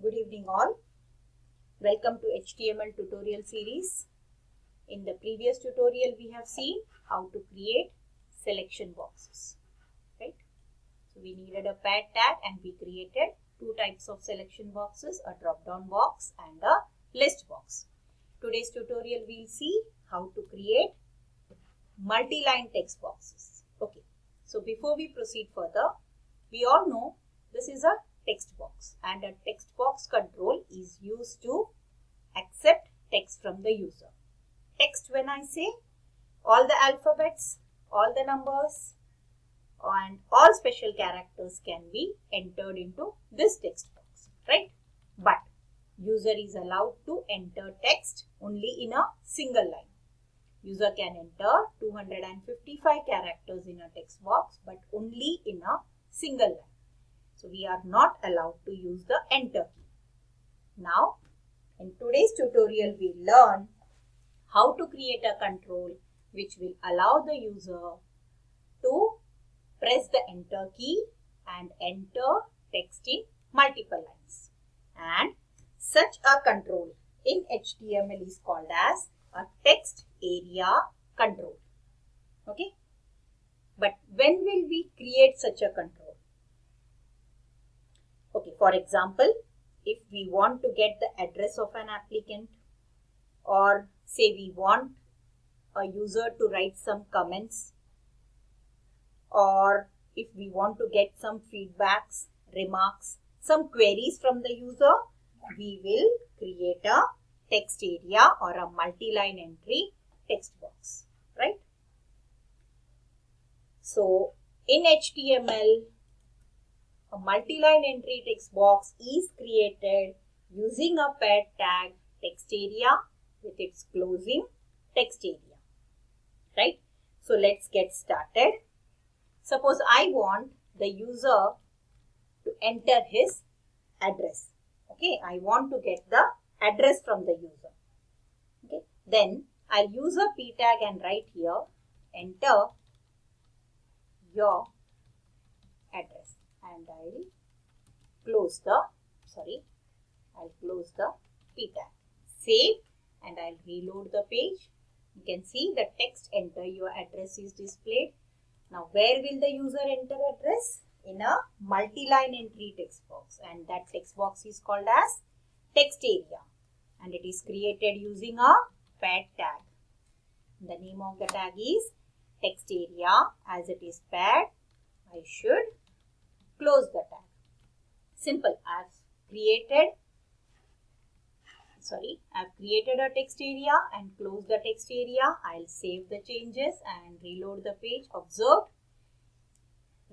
Good evening all. Welcome to HTML tutorial series. In the previous tutorial we have seen how to create selection boxes, right? So we needed a pad tag and we created two types of selection boxes, a drop down box and a list box. Today's tutorial we'll see how to create multi-line text boxes. Okay, so before we proceed further, we all know this is a text box and a text box control is used to accept text from the user. Text, when I say, all the alphabets, all the numbers and all special characters can be entered into this text box, right? But user is allowed to enter text only in a single line. User can enter 255 characters in a text box but only in a single line. So we are not allowed to use the enter key. Now, in today's tutorial, we learn how to create a control which will allow the user to press the enter key and enter text in multiple lines. And such a control in HTML is called as a text area control. Okay. But when will we create such a control? Okay, for example, if we want to get the address of an applicant, or say we want a user to write some comments, or if we want to get some feedbacks, remarks, some queries from the user, we will create a text area or a multi-line entry text box, right? So in HTML, a multi-line entry text box is created using a pad tag text area with its closing text area, right? So let's get started. Suppose I want the user to enter his address. Okay, I want to get the address from the user. Okay, then I'll use a p tag and write here, enter your address, and I'll close the p tag. Save and I'll reload the page. You can see the text enter your address is displayed. Now where will the user enter address? In a multi-line entry text box, and that text box is called as text area, and it is created using a pad tag. The name of the tag is text area. As it is pad, I should close the tag. Simple. I've created a text area and close the text area. I'll save the changes and reload the page. Observe,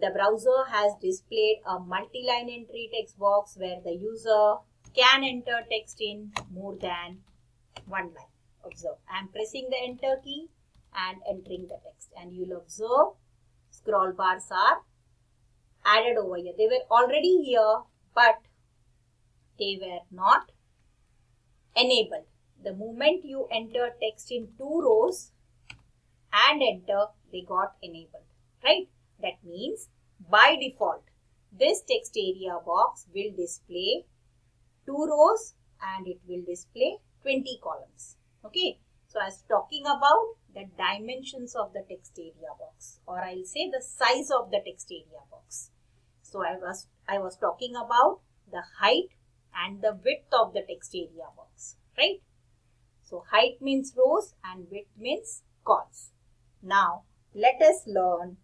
the browser has displayed a multi-line entry text box where the user can enter text in more than one line. Observe, I'm pressing the enter key and entering the text, and you'll observe scroll bars are added over here. They were already here, but they were not enabled. The moment you enter text in two rows and enter, they got enabled, right? That means by default, this text area box will display 2 rows and it will display 20 columns. Okay, so I was talking about the dimensions of the text area box, or I'll say the size of the text area box. So I was talking about the height and the width of the text area box, right? So height means rows and width means columns. Now let us learn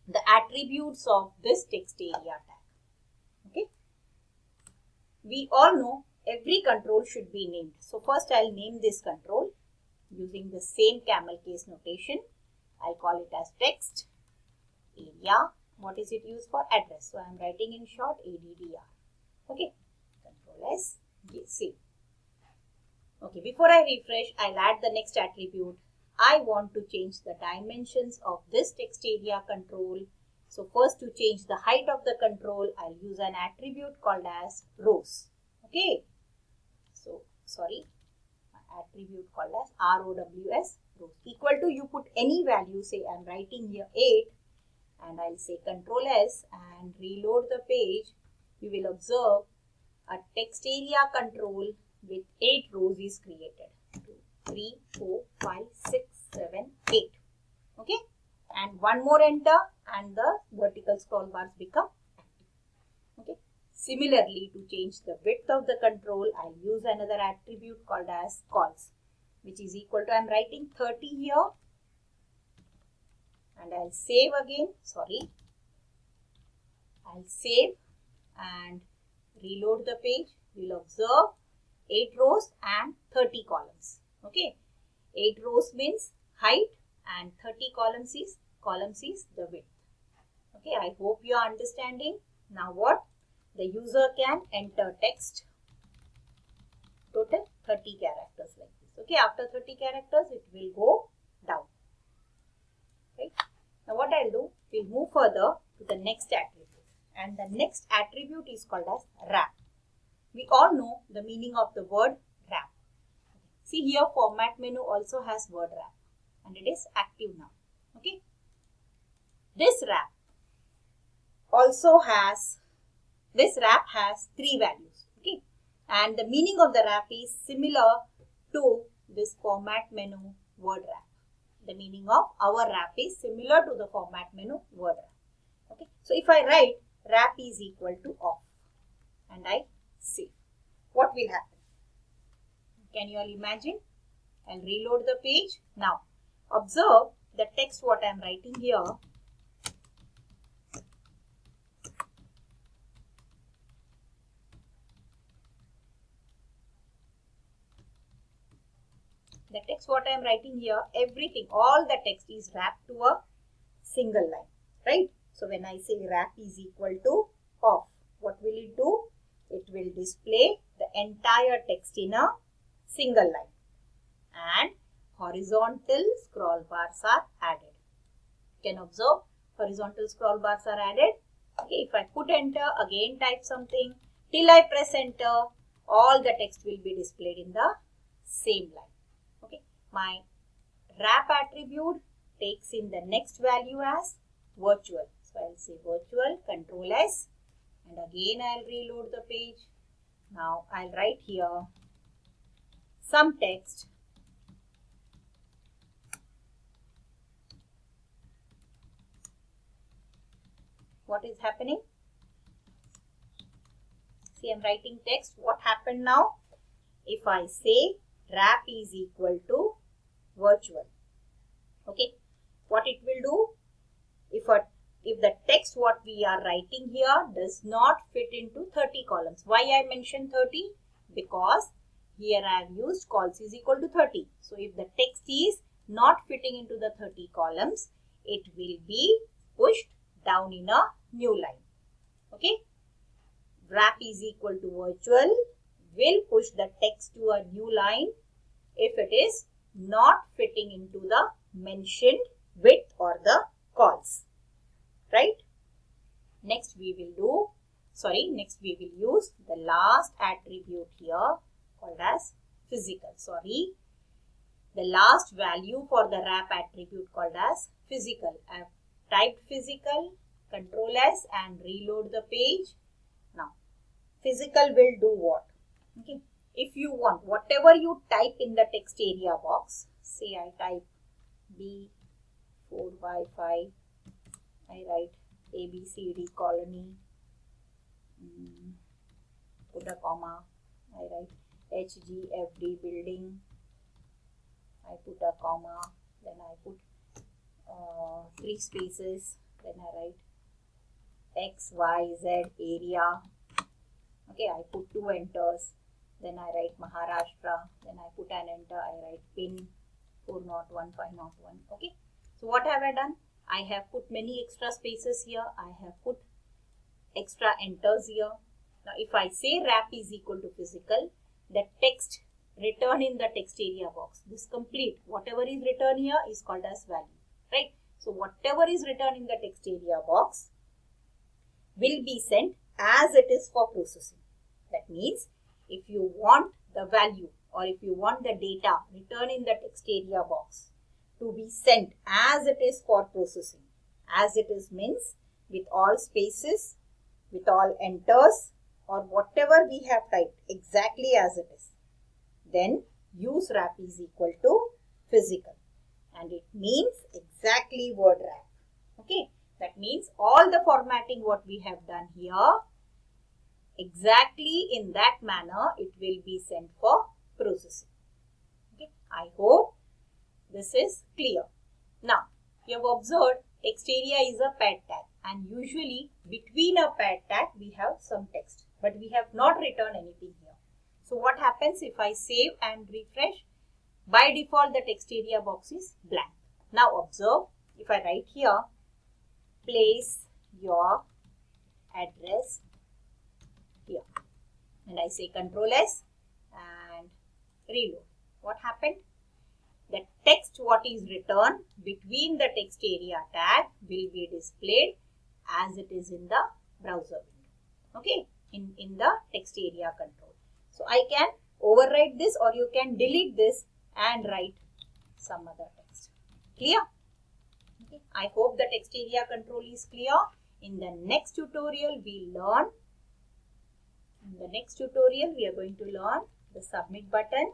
the attributes of this text area tag. Okay. We all know every control should be named. So first I'll name this control using the same camel case notation. I'll call it as text area. What is it used for? Address. So I'm writing in short ADDR. Okay. Control S. Save. Okay. Before I refresh, I'll add the next attribute. I want to change the dimensions of this text area control. So first, to change the height of the control, I'll use an attribute called as rows. Okay. So, attribute called as ROWS, rows. Equal to, you put any value, say I'm writing here 8, and I'll say Control S and reload the page. You will observe a text area control with 8 rows is created. 2, 3, 4, 5, 6, 7, 8. Okay. And one more enter and the vertical scroll bars become active. Okay. Similarly, to change the width of the control, I'll use another attribute called as calls, which is equal to, I'm writing 30 here and I'll save again. I'll save and reload the page. We'll observe 8 rows and 30 columns. Okay. 8 rows means height and 30 columns is the width. Okay. I hope you are understanding. Now what? The user can enter text, total 30 characters like this. Okay, after 30 characters, it will go down. Right. Now what I'll do, we'll move further to the next attribute. And the next attribute is called as wrap. We all know the meaning of the word wrap. See here, format menu also has word wrap and it is active now. Okay. This wrap has 3 values. Okay. And the meaning of the wrap is similar to this format menu word wrap. The meaning of our wrap is similar to the format menu word wrap. Okay. So if I write wrap is equal to off and I save, what will happen? Can you all imagine? I'll reload the page. Now observe the text what I am writing here. The text what I am writing here, everything, all the text is wrapped to a single line, right? So when I say wrap is equal to off, what will it do? It will display the entire text in a single line and horizontal scroll bars are added. You can observe horizontal scroll bars are added. Okay, if I put enter, again type something, till I press enter, all the text will be displayed in the same line. Okay, my wrap attribute takes in the next value as virtual. So I'll say virtual, Control S, and again I'll reload the page. Now I'll write here some text. What is happening? See, I'm writing text. What happened now? If I say wrap is equal to virtual, okay, what it will do? If the text what we are writing here does not fit into 30 columns. Why I mentioned 30? Because here I have used calls is equal to 30. So if the text is not fitting into the 30 columns, it will be pushed down in a new line. Okay. Wrap is equal to virtual will push the text to a new line if it is not fitting into the mentioned width or the calls. Right? Next we will use the last attribute here called as physical. The last value for the wrap attribute called as physical. I have typed physical, Control S and reload the page. Now, physical will do what? Okay. If you want, whatever you type in the text area box, say I type B4Y5, I write ABCD colony, put a comma, I write HGFD building, I put a comma, then I put 3 spaces, then I write XYZ area, okay, I put 2 enters, then I write Maharashtra, then I put an enter, I write pin 401,501, okay. So what have I done? I have put many extra spaces here, I have put extra enters here. Now if I say wrap is equal to physical, the text written in the text area box, this complete, whatever is written here is called as value, right? So whatever is written in the text area box will be sent as it is for processing. That means if you want the value or if you want the data written in the text area box to be sent as it is for processing, as it is means with all spaces, with all enters, or whatever we have typed exactly as it is, then use wrap is equal to physical, and it means exactly word wrap. Okay, that means all the formatting what we have done here, exactly in that manner it will be sent for processing. Okay, I hope this is clear. Now, you have observed text area is a pad tag, and usually between a pad tag we have some text, but we have not written anything here. So what happens if I save and refresh? By default the text area box is blank. Now observe, if I write here, place your address here, and I say Ctrl S and reload. What happened? The text what is written between the text area tag will be displayed as it is in the browser window. Okay, in the text area control. So I can overwrite this, or you can delete this and write some other text. Clear? Okay. I hope the text area control is clear. In the next tutorial we are going to learn the submit button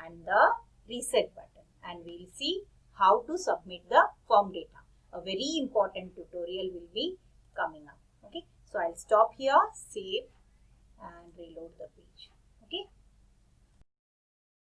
and the reset button, and we'll see how to submit the form data. A very important tutorial will be coming up. Okay, so I'll stop here, save and reload the page. Okay.